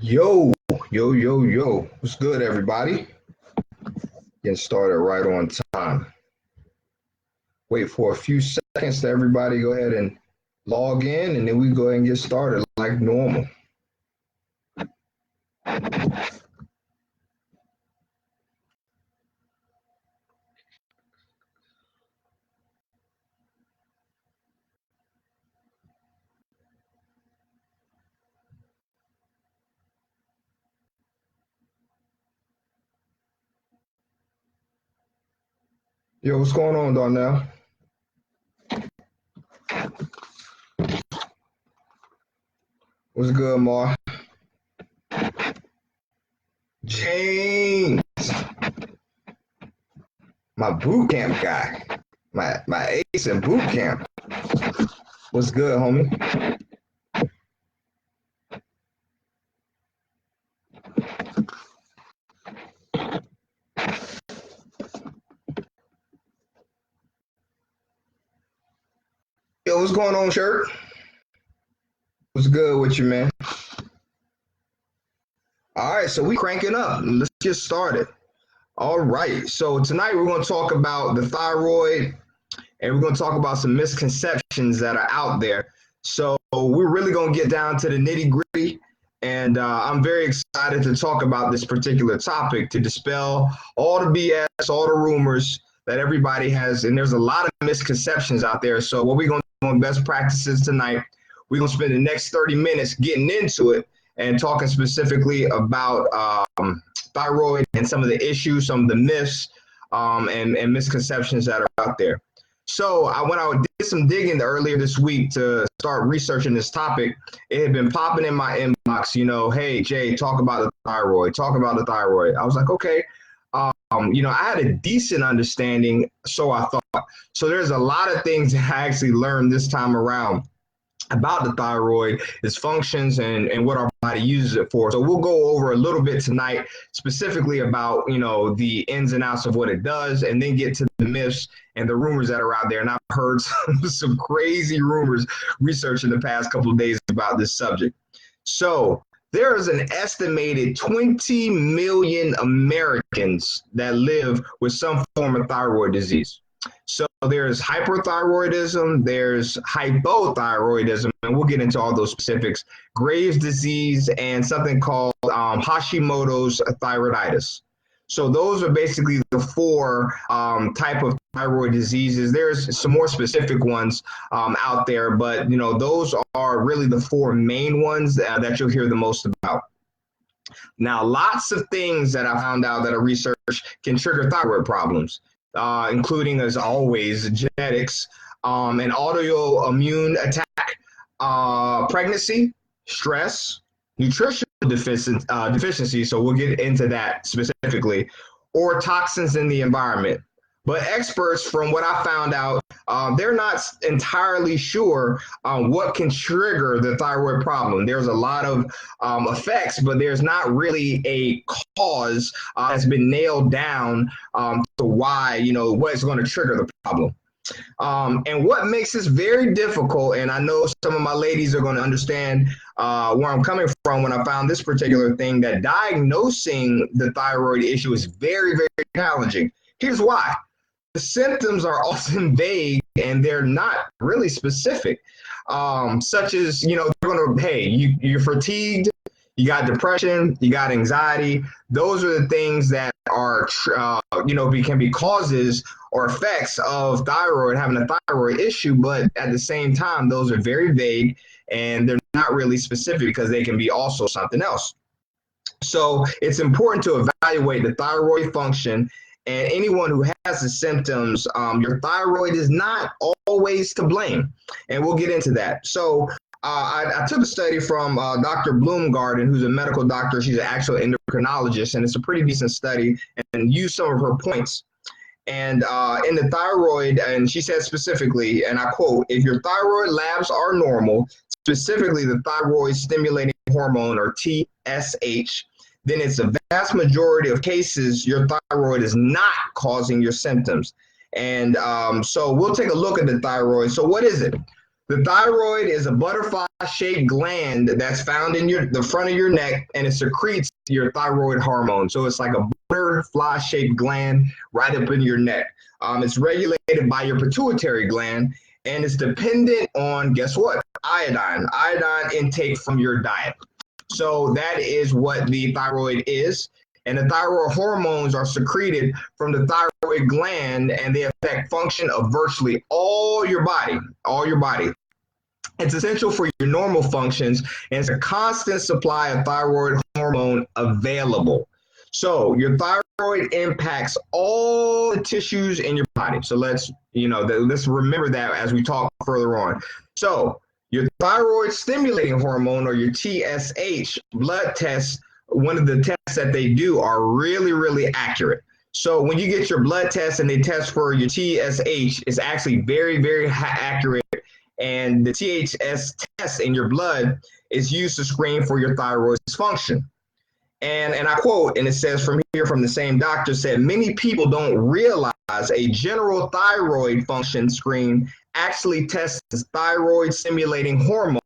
Yo, yo. What's good, everybody? Getting started right on time. Wait for a few seconds to everybody go ahead and log in, and then we go ahead and get started like normal. Yo, what's going on, Darnell? What's good, Mar? James, my boot camp guy, my ace in boot camp. What's good, homie? Yo, what's going on, shirt? What's good with you, man? All right, so we cranking up. Let's get started. All right, so tonight we're going to talk about the thyroid, and we're going to talk about some misconceptions that are out there. So we're really going to get down to the nitty gritty, and I'm very excited to talk about this particular topic to dispel all the BS, all the rumors that everybody has, and there's a lot of misconceptions out there. So what we're going to do on best practices tonight, we're going to spend the next 30 minutes getting into it and talking specifically about thyroid and some of the issues, some of the myths, and misconceptions that are out there. So when I did some digging earlier this week to start researching this topic, it had been popping in my inbox, hey, Jay, talk about the thyroid, talk about the thyroid. I was like, okay. I had a decent understanding, so I thought. So there's a lot of things that I actually learned this time around about the thyroid, its functions, and what our body uses it for. So we'll go over a little bit tonight, specifically about, the ins and outs of what it does, and then get to the myths and the rumors that are out there. And I've heard some crazy rumors researching the past couple of days about this subject. So there is an estimated 20 million Americans that live with some form of thyroid disease. So there's hyperthyroidism, there's hypothyroidism, and we'll get into all those specifics, Graves' disease, and something called Hashimoto's thyroiditis. So those are basically the four type of thyroid diseases. There's some more specific ones out there, but those are really the four main ones that you'll hear the most about. Now, lots of things that I found out that I researched can trigger thyroid problems. Including, as always, genetics, an autoimmune attack, pregnancy, stress, nutritional deficiency, so we'll get into that specifically, or toxins in the environment. But experts, from what I found out, they're not entirely sure what can trigger the thyroid problem. There's a lot of effects, but there's not really a cause that's been nailed down to why, what's going to trigger the problem. And what makes this very difficult, and I know some of my ladies are going to understand where I'm coming from when I found this particular thing, that diagnosing the thyroid issue is very, very challenging. Here's why. The symptoms are often vague and they're not really specific, such as, they're going to, hey, you're fatigued, you got depression, you got anxiety. Those are the things that are, can be causes or effects of having a thyroid issue. But at the same time, those are very vague and they're not really specific because they can be also something else. So it's important to evaluate the thyroid function. And anyone who has the symptoms, your thyroid is not always to blame. And we'll get into that. So I took a study from Dr. Bloomgarden, who's a medical doctor. She's an actual endocrinologist, and it's a pretty decent study, and used some of her points. And in the thyroid, and she said specifically, and I quote, if your thyroid labs are normal, specifically the thyroid stimulating hormone, or TSH, then it's a vast majority of cases your thyroid is not causing your symptoms. And so we'll take a look at the thyroid. So what is it? The thyroid is a butterfly-shaped gland that's found in the front of your neck, and it secretes your thyroid hormone. So it's like a butterfly-shaped gland right up in your neck. It's regulated by your pituitary gland, and it's dependent on, guess what? Iodine intake from your diet. So that is what the thyroid is. And the thyroid hormones are secreted from the thyroid gland, and they affect function of virtually all your body, It's essential for your normal functions, and it's a constant supply of thyroid hormone available. So your thyroid impacts all the tissues in your body. So let's remember that as we talk further on. So your thyroid stimulating hormone, or your TSH blood tests, one of the tests that they do are really, really accurate. So when you get your blood test and they test for your TSH, it's actually very, very accurate. And the TSH test in your blood is used to screen for your thyroid dysfunction. And I quote, and it says from the same doctor, said, many people don't realize a general thyroid function screen actually tests thyroid stimulating hormone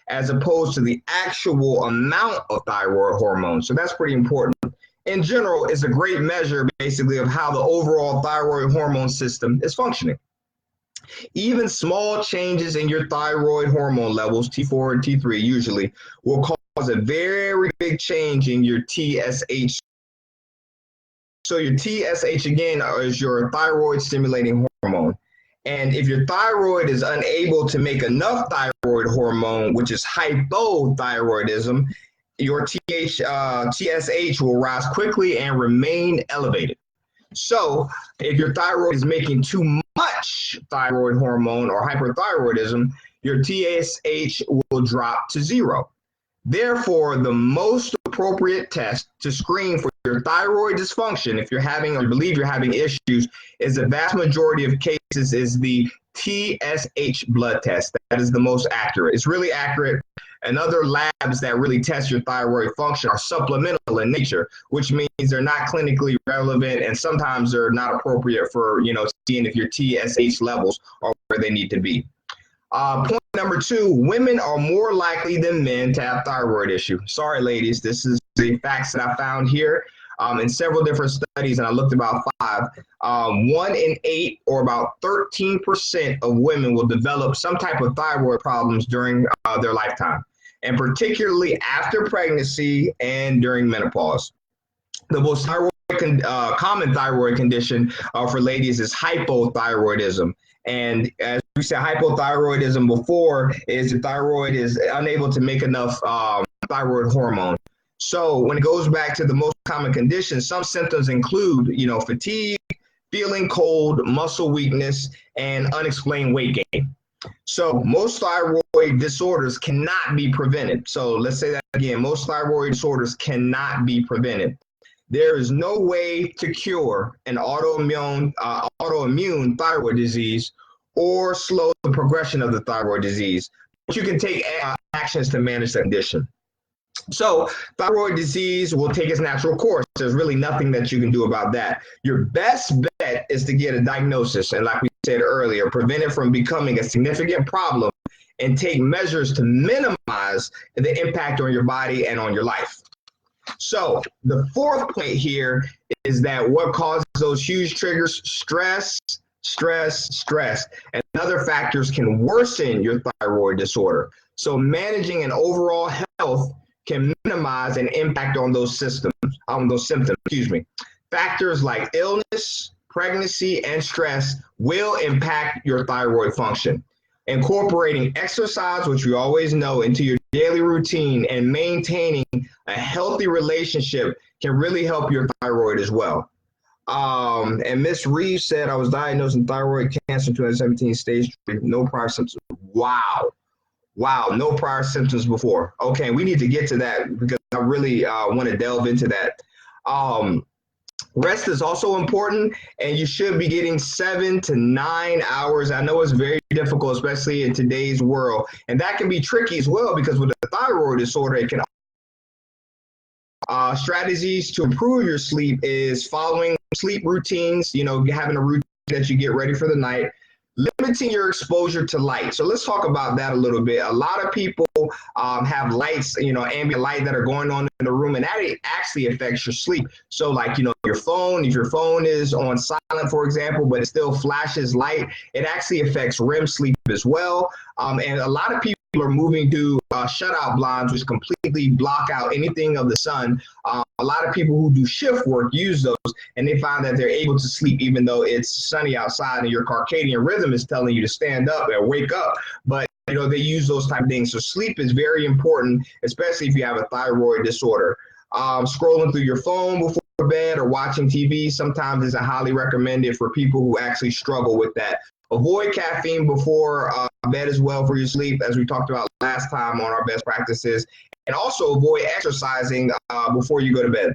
as opposed to the actual amount of thyroid hormone. So that's pretty important. In general, it's a great measure basically of how the overall thyroid hormone system is functioning. Even small changes in your thyroid hormone levels, T4 and T3 usually, will cause a very big change in your TSH. So your TSH, again, is your thyroid stimulating hormone. And if your thyroid is unable to make enough thyroid hormone, which is hypothyroidism, your TSH will rise quickly and remain elevated. So if your thyroid is making too much thyroid hormone or hyperthyroidism, your TSH will drop to 0. Therefore, the most appropriate test to screen for your thyroid dysfunction, if you're having or you believe you're having issues, is the vast majority of cases is the TSH blood test. That is the most accurate. It's really accurate. And other labs that really test your thyroid function are supplemental in nature, which means they're not clinically relevant, and sometimes they're not appropriate for, seeing if your TSH levels are where they need to be. Point number 2, women are more likely than men to have thyroid issue. Sorry, ladies, this is the facts that I found here in several different studies, and I looked about 5. 1 in 8, or about 13% of women will develop some type of thyroid problems during their lifetime, and particularly after pregnancy and during menopause. The most common thyroid condition for ladies is hypothyroidism. And as we said, hypothyroidism before is the thyroid is unable to make enough thyroid hormone. So when it goes back to the most common conditions, some symptoms include, fatigue, feeling cold, muscle weakness, and unexplained weight gain. So most thyroid disorders cannot be prevented. So let's say that again, most thyroid disorders cannot be prevented. There is no way to cure an autoimmune thyroid disease or slow the progression of the thyroid disease, but you can take actions to manage the condition. So thyroid disease will take its natural course. There's really nothing that you can do about that. Your best bet is to get a diagnosis, and like we said earlier, prevent it from becoming a significant problem and take measures to minimize the impact on your body and on your life. So the fourth point here is that what causes those huge triggers? Stress, and other factors can worsen your thyroid disorder. So managing an overall health can minimize an impact on those symptoms. Factors like illness, pregnancy, and stress will impact your thyroid function. Incorporating exercise, which we always know, into your daily routine and maintaining a healthy relationship can really help your thyroid as well. And Miss Reeves said, I was diagnosed with thyroid cancer in 2017, stage 3, no prior symptoms. Wow, no prior symptoms before. Okay, we need to get to that because I really want to delve into that. Rest is also important, and you should be getting 7 to 9 hours. I know it's very difficult, especially in today's world, and that can be tricky as well because with a thyroid disorder, it can strategies to improve your sleep is following sleep routines, having a routine that you get ready for the night, Limiting your exposure to light. So let's talk about that a little bit. A lot of people have lights, ambient light that are going on in the room, and that actually affects your sleep. So like, your phone, if your phone is on silent, for example, but it still flashes light, it actually affects REM sleep as well. And a lot of people are moving to shutout blinds, which completely block out anything of the sun. A lot of people who do shift work use those, and they find that they're able to sleep even though it's sunny outside and your circadian rhythm is telling you to stand up and wake up. But they use those type of things. So sleep is very important, especially if you have a thyroid disorder. Scrolling through your phone before bed or watching TV sometimes isn't highly recommended for people who actually struggle with that. Avoid caffeine before bed as well for your sleep, as we talked about last time on our best practices. And also avoid exercising before you go to bed.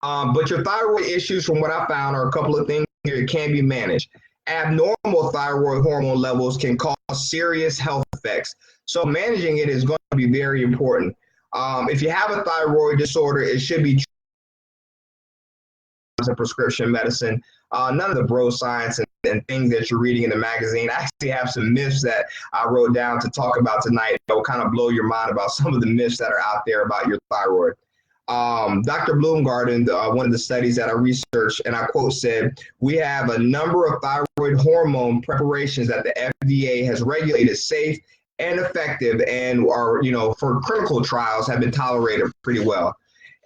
But your thyroid issues, from what I found, are a couple of things here that can be managed. Abnormal thyroid hormone levels can cause serious health effects. So managing it is going to be very important. If you have a thyroid disorder, it should be a prescription medicine. None of the bro science and things that you're reading in the magazine. I actually have some myths that I wrote down to talk about tonight that will kind of blow your mind about some of the myths that are out there about your thyroid. Dr. Bloomgarden, one of the studies that I researched, and I quote said, "We have a number of thyroid hormone preparations that the FDA has regulated safe and effective and are, for clinical trials have been tolerated pretty well."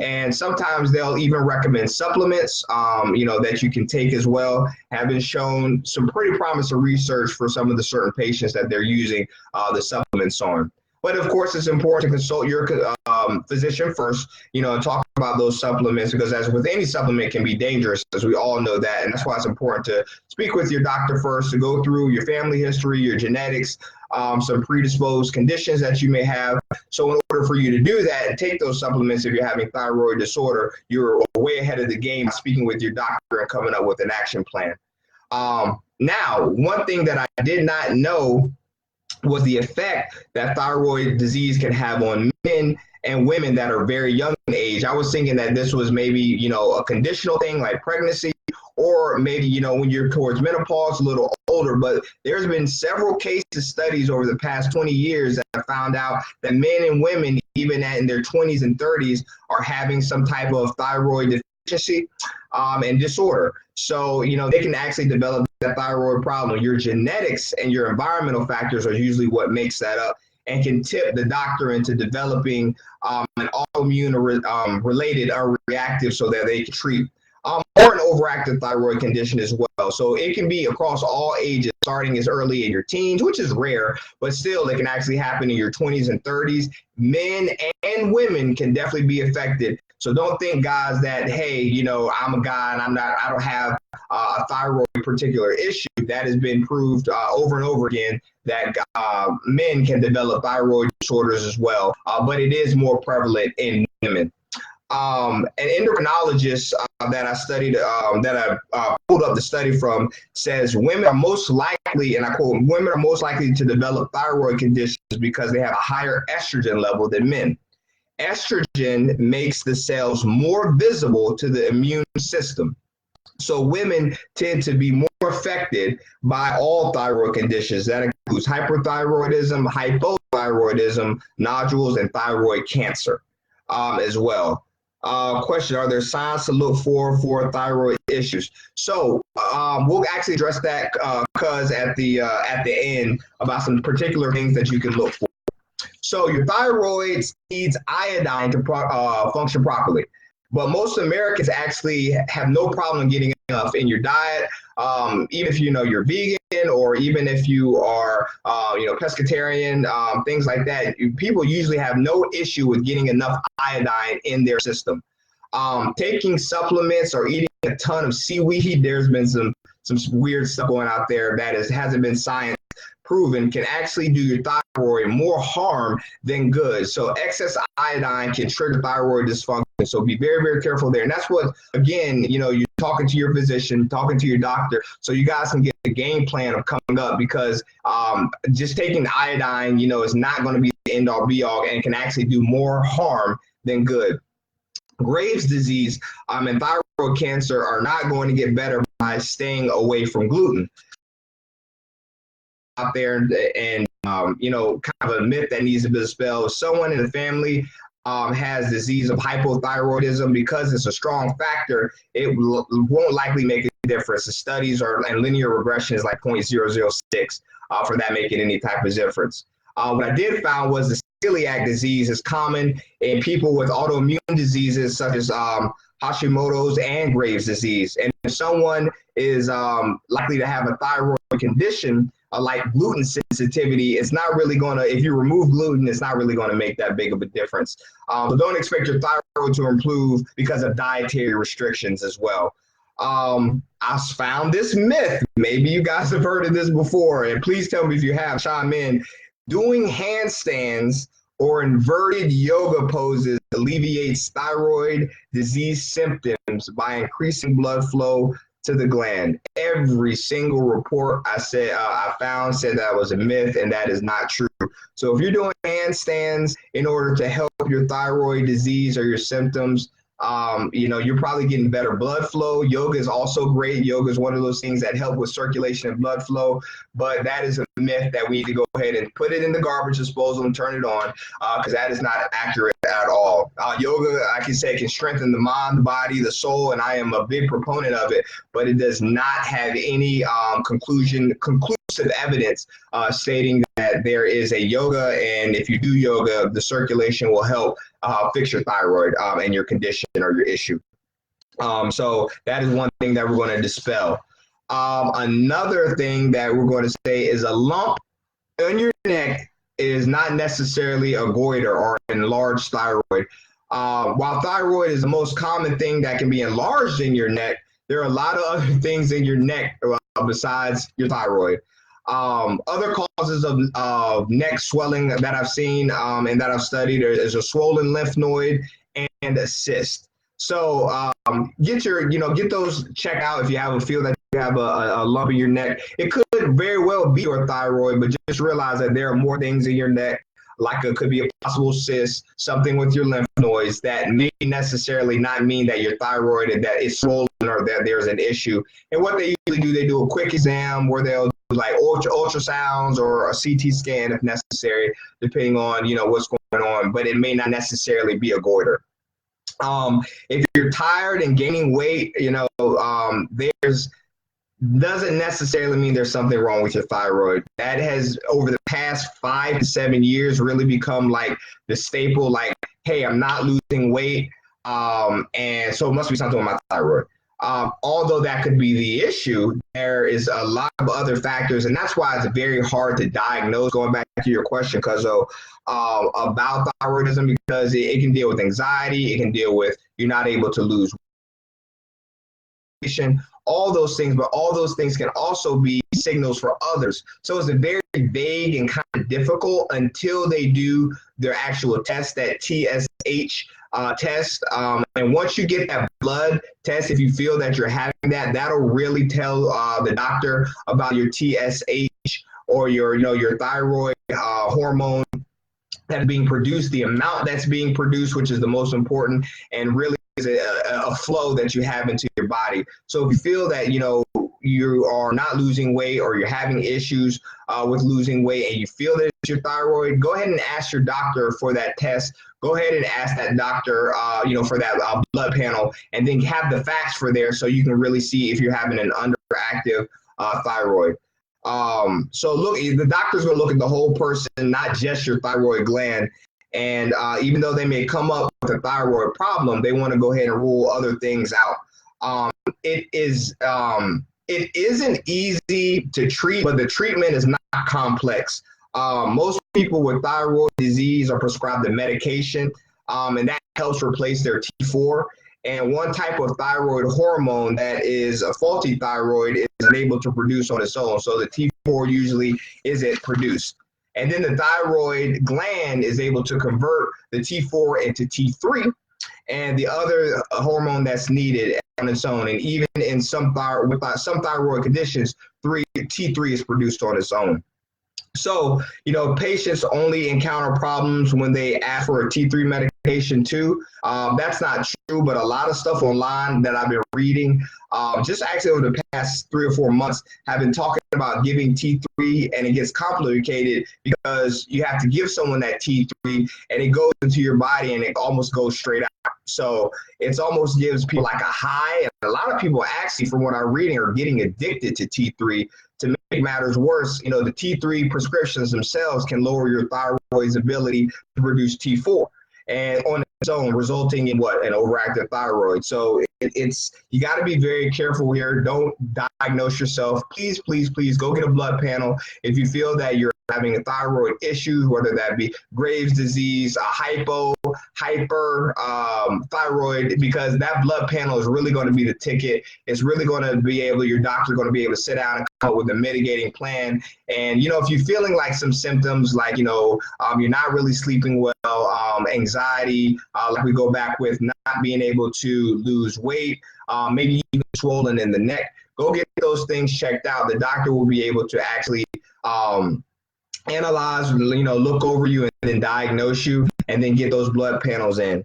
And sometimes they'll even recommend supplements, that you can take as well. Have been shown some pretty promising research for some of the certain patients that they're using the supplements on. But of course, it's important to consult your physician first, and talk about those supplements, because as with any supplement, it can be dangerous, as we all know that. And that's why it's important to speak with your doctor first, to go through your family history, your genetics, some predisposed conditions that you may have. So in order for you to do that and take those supplements, if you're having thyroid disorder, you're way ahead of the game speaking with your doctor and coming up with an action plan. Now, one thing that I did not know was the effect that thyroid disease can have on men and women that are very young in age. I was thinking that this was maybe, a conditional thing like pregnancy, or maybe, when you're towards menopause, a little older. But there's been several cases studies over the past 20 years that have found out that men and women, even in their 20s and 30s, are having some type of thyroid deficiency and disorder. So, they can actually develop that thyroid problem. Your genetics and your environmental factors are usually what makes that up, and can tip the doctor into developing an autoimmune related or reactive, so that they can treat or an overactive thyroid condition as well. So it can be across all ages, starting as early in your teens, which is rare, but still it can actually happen in your 20s and 30s. Men and women can definitely be affected. So don't think, guys, that, hey, I'm a guy and I don't have a thyroid particular issue. That has been proved over and over again that men can develop thyroid disorders as well, but it is more prevalent in women. An endocrinologist that I studied, that I pulled up the study from, says women are most likely, and I quote, women are most likely to develop thyroid conditions because they have a higher estrogen level than men. Estrogen makes the cells more visible to the immune system. So women tend to be more affected by all thyroid conditions. That includes hyperthyroidism, hypothyroidism, nodules, and thyroid cancer as well. Question: are there signs to look for thyroid issues? So we'll actually address that because at the end about some particular things that you can look for. So your thyroid needs iodine to function properly, but most Americans actually have no problem getting enough in your diet. Even if you're vegan, or even if you are pescatarian, things like that, people usually have no issue with getting enough iodine in their system. Taking supplements or eating a ton of seaweed, there's been some weird stuff going out there that hasn't been science proven, can actually do your thyroid more harm than good. So excess iodine can trigger thyroid dysfunction. So be very, very careful there. And that's what, again, you're talking to your physician, talking to your doctor, so you guys can get the game plan of coming up, because just taking iodine, is not going to be the end all be all, and can actually do more harm than good. Graves' disease and thyroid cancer are not going to get better by staying away from gluten. out there and you know, kind of a myth that needs to be dispelled. If someone in the family has disease of hypothyroidism, because it's a strong factor, it won't likely make a difference. The studies are, and linear regression is like 0.006 for that making any type of difference. What I did find was the celiac disease is common in people with autoimmune diseases such as Hashimoto's and Graves' disease. And if someone is likely to have a thyroid condition like gluten sensitivity, it's not really going to, if you remove gluten, it's not really going to make that big of a difference. So don't expect your thyroid to improve because of dietary restrictions as well. I found this myth. Maybe you guys have heard of this before, and please tell me if you have, chime in. Doing handstands or inverted yoga poses alleviates thyroid disease symptoms by increasing blood flow to the gland. Every single report I found said that was a myth, and that is not true. So if you're doing handstands in order to help your thyroid disease or your symptoms, you know, you're probably getting better blood flow. Yoga is also great. Yoga is one of those things that help with circulation and blood flow, but that is a myth that we need to go ahead and put it in the garbage disposal and turn it on, because that is not accurate at all. Yoga, I can say, can strengthen the mind, the body, the soul, and I am a big proponent of it, but it does not have any conclusive evidence stating that there is a yoga, and if you do yoga, the circulation will help fix your thyroid and your condition or your issue. So that is one thing that we're going to dispel. Another thing that we're going to say is a lump on your neck is not necessarily a goiter or enlarged thyroid. While thyroid is the most common thing that can be enlarged in your neck, there are a lot of other things in your neck besides your thyroid. Other causes of neck swelling that I've seen and that I've studied is a swollen lymph node and a cyst. So get those checked out if you feel that you have a lump in your neck. It could very well be your thyroid, but just realize that there are more things in your neck, like it could be a possible cyst, something with your lymph nodes that may necessarily not mean that your thyroid and that it's swollen or that there's an issue. And what they usually do, they do a quick exam where they'll do like ultrasounds or a CT scan if necessary, depending on, you know, what's going on, but it may not necessarily be a goiter. If you're tired and gaining weight, you know, doesn't necessarily mean there's something wrong with your thyroid. That has, over the past 5 to 7 years, really become like the staple, like, hey, I'm not losing weight, and so it must be something with my thyroid. Although that could be the issue, there is a lot of other factors, and that's why it's very hard to diagnose, going back to your question, Cuzzo, about thyroidism, because it can deal with anxiety, it can deal with you're not able to lose weight, all those things, but all those things can also be signals for others. So it's a very vague and kind of difficult until they do their actual test, that TSH test. And once you get that blood test, if you feel that you're having that, that'll really tell the doctor about your TSH or your thyroid hormone that's being produced, the amount that's being produced, which is the most important, and really is a flow that you have into your body. So if you feel that, you know, you are not losing weight or you're having issues with losing weight and you feel that it's your thyroid, go ahead and ask your doctor for that test. Go ahead and ask that doctor, for that blood panel, and then have the facts for there so you can really see if you're having an underactive thyroid. So look, the doctor's going to look at the whole person, not just your thyroid gland. And even though they may come up with a thyroid problem, they want to go ahead and rule other things out. It isn't easy to treat, but the treatment is not complex. Most people with thyroid disease are prescribed a medication, and that helps replace their T4. And one type of thyroid hormone that is a faulty thyroid is unable to produce on its own. So the T4 usually isn't produced. And then the thyroid gland is able to convert the T4 into T3 and the other hormone that's needed on its own. And even in some thyroid conditions, T3 is produced on its own. So, patients only encounter problems when they ask for a T3 medication too. That's not true, but a lot of stuff online that I've been reading, just actually over the past 3 or 4 months, have been talking about giving T3, and it gets complicated because you have to give someone that T3 and it goes into your body and it almost goes straight out. So it almost gives people like a high. And a lot of people actually, from what I'm reading, are getting addicted to T3. To make matters worse, the T3 prescriptions themselves can lower your thyroid's ability to produce T4, and on its own, resulting in what? An overactive thyroid. So it's you got to be very careful here. Don't diagnose yourself. Please, please, please go get a blood panel if you feel that you're having a thyroid issue, whether that be Graves' disease, hyper, thyroid, because that blood panel is really going to be the ticket. It's really going to be your doctor going to be able to sit down and come up with a mitigating plan. And, if you're feeling like some symptoms, like, you're not really sleeping well, anxiety, like we go back with not being able to lose weight, maybe even swollen in the neck, go get those things checked out. The doctor will be able to actually, analyze, look over you and then diagnose you and then get those blood panels in.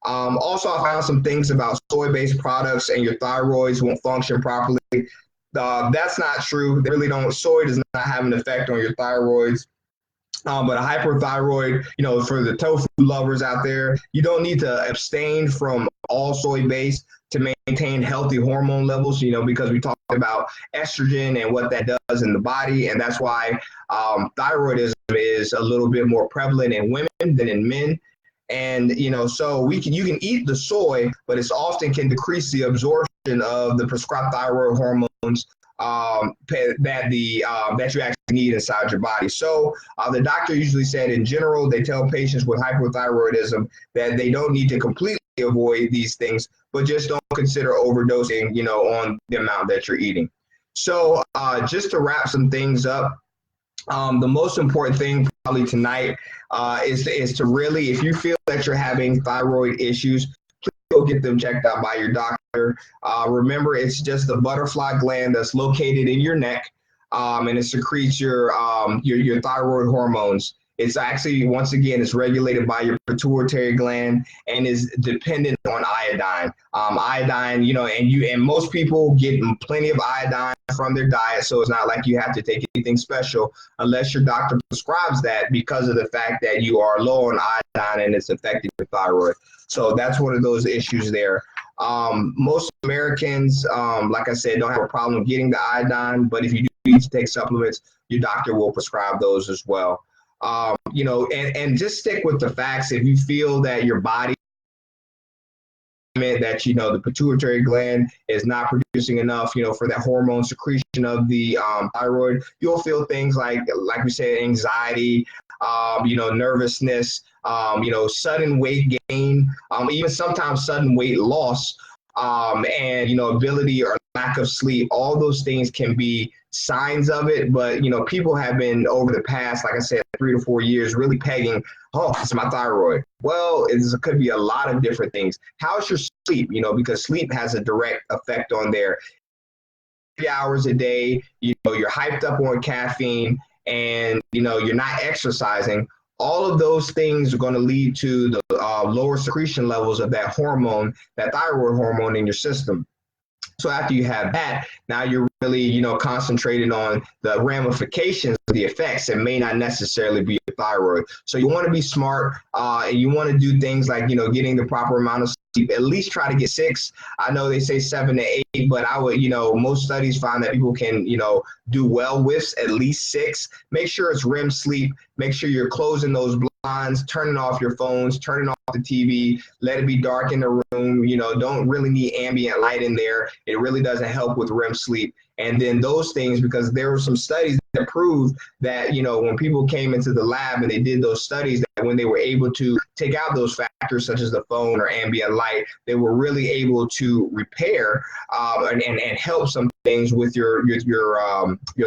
Also, I found some things about soy-based products and your thyroids won't function properly. That's not true. They really don't. Soy does not have an effect on your thyroids. But a hyperthyroid, for the tofu lovers out there, you don't need to abstain from all soy-based to maintain healthy hormone levels, because we talked about estrogen and what that does in the body. And that's why thyroidism is a little bit more prevalent in women than in men. And, so you can eat the soy, but it often can decrease the absorption of the prescribed thyroid hormones that you actually need inside your body. So the doctor usually said, in general, they tell patients with hypothyroidism that they don't need to completely avoid these things, but just don't consider overdosing, on the amount that you're eating. So just to wrap some things up, the most important thing probably tonight is to really, if you feel that you're having thyroid issues, please go get them checked out by your doctor. Remember, it's just the butterfly gland that's located in your neck, and it secretes your thyroid hormones. It's actually, once again, it's regulated by your pituitary gland and is dependent on iodine. Iodine, and most people get plenty of iodine from their diet, so it's not like you have to take anything special unless your doctor prescribes that, because of the fact that you are low on iodine and it's affecting your thyroid. So that's one of those issues there. Most Americans, like I said, don't have a problem getting the iodine, but if you do need to take supplements, your doctor will prescribe those as well. And just stick with the facts. If you feel that your body, that the pituitary gland is not producing enough, for that hormone secretion of the thyroid, you'll feel things like we said, anxiety, nervousness, sudden weight gain, even sometimes sudden weight loss, and ability or lack of sleep. All those things can be signs of it, but people have been, over the past, like I said, 3 to 4 years, really pegging, oh, it's my thyroid. Well, it could be a lot of different things. How's your sleep? Because sleep has a direct effect on there. 3 hours a day, you're hyped up on caffeine, and you're not exercising. All of those things are going to lead to the lower secretion levels of that hormone, that thyroid hormone in your system. So after you have that, now you're really, concentrated on the ramifications of the effects that may not necessarily be a thyroid. So you want to be smart, and you want to do things like, getting the proper amount of sleep. At least try to get 6. I know they say 7 to 8, but I would, most studies find that people can, do well with at least 6. Make sure it's REM sleep. Make sure you're closing those blinds, turning off your phones, turning off the TV, let it be dark in the room. Don't really need ambient light in there. It really doesn't help with REM sleep. And then those things, because there were some studies that proved that, when people came into the lab and they did those studies, that when they were able to take out those factors such as the phone or ambient light, they were really able to repair and help some things with your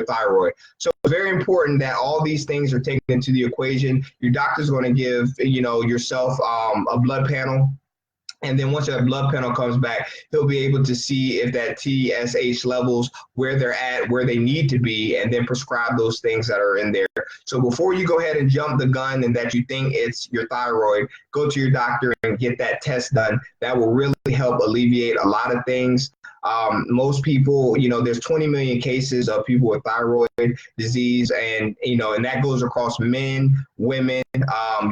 thyroid. So it's very important that all these things are taken into the equation. Your doctor's going to give yourself a blood panel. And then once that blood panel comes back, he'll be able to see if that TSH levels, where they're at, where they need to be, and then prescribe those things that are in there. So before you go ahead and jump the gun and that you think it's your thyroid, go to your doctor and get that test done. That will really help alleviate a lot of things. Most people, there's 20 million cases of people with thyroid disease, and that goes across men, women,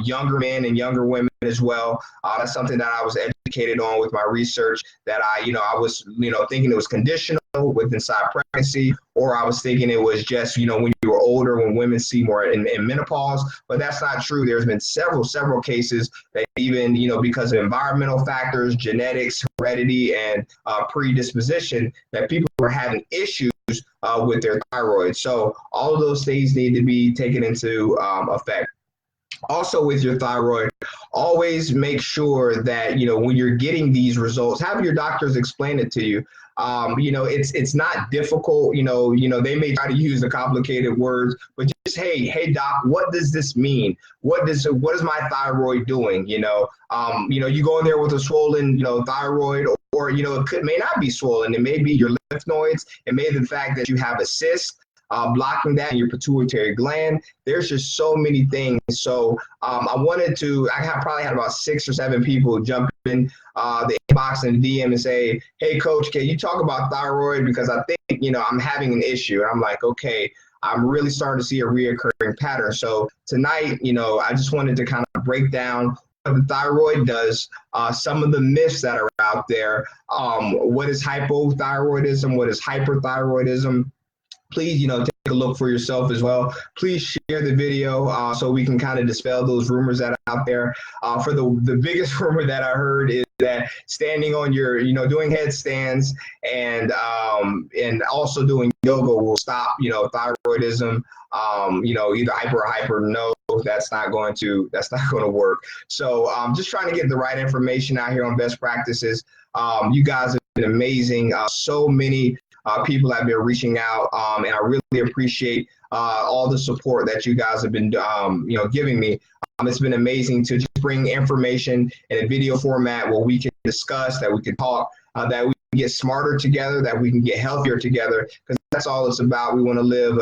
younger men and younger women as well. That's something that I was educated on with my research, that I was, thinking it was conditional with inside pregnancy, or I was thinking it was just, when you were older, when women see more in menopause, but that's not true. There's been several cases that even, because of environmental factors, genetics, heredity, and predisposition, that people were having issues with their thyroid. So all of those things need to be taken into effect. Also, with your thyroid, always make sure that when you're getting these results, have your doctors explain it to you. It's not difficult. They may try to use the complicated words, but just hey doc, what does this mean? What is my thyroid doing? You go in there with a swollen thyroid, or it may not be swollen. It may be your lymph nodes. It may be the fact that you have a cyst blocking that in your pituitary gland. There's just so many things. So I probably had about 6 or 7 people jump in the inbox and DM and say, hey coach, can you talk about thyroid? Because I think, I'm having an issue. And I'm like, okay, I'm really starting to see a reoccurring pattern. So tonight, I just wanted to kind of break down what the thyroid does, some of the myths that are out there, what is hypothyroidism, what is hyperthyroidism. Please, take a look for yourself as well. Please share the video so we can kind of dispel those rumors that are out there. For the biggest rumor that I heard is that standing on your, doing headstands and also doing yoga will stop, thyroidism. Either hyper. No, that's not going to work. So just trying to get the right information out here on best practices. You guys have been amazing. So many people have been reaching out, and I really appreciate all the support that you guys have been, giving me. It's been amazing to just bring information in a video format where we can discuss, that we can talk, that we can get smarter together, that we can get healthier together, because that's all it's about. We want to live,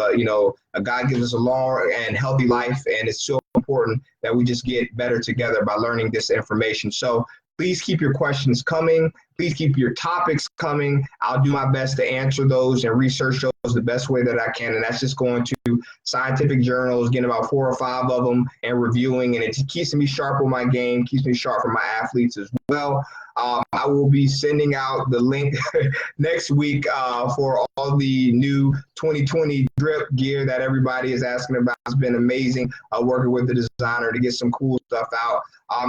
God gives us a long and healthy life, and it's so important that we just get better together by learning this information. So please keep your questions coming. Please keep your topics coming. I'll do my best to answer those and research those the best way that I can. And that's just going to scientific journals, getting about 4 or 5 of them and reviewing. And it keeps me sharp on my game, keeps me sharp for my athletes as well. I will be sending out the link next week for all the new 2020 drip gear that everybody is asking about. It's been amazing working with the designer to get some cool stuff out.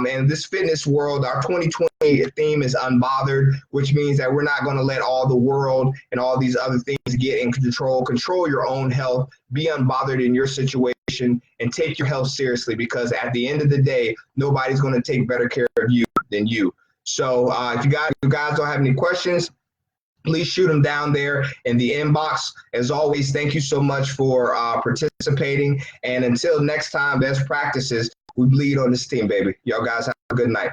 And this fitness world, our 2020 theme is unbothered, which means that we're not going to let all the world and all these other things get in control. Control your own health, be unbothered in your situation, and take your health seriously, because at the end of the day, nobody's going to take better care of you than you. So if you guys don't have any questions, please shoot them down there in the inbox. As always, thank you so much for participating. And until next time, best practices. We bleed on this team, baby. Y'all guys have a good night.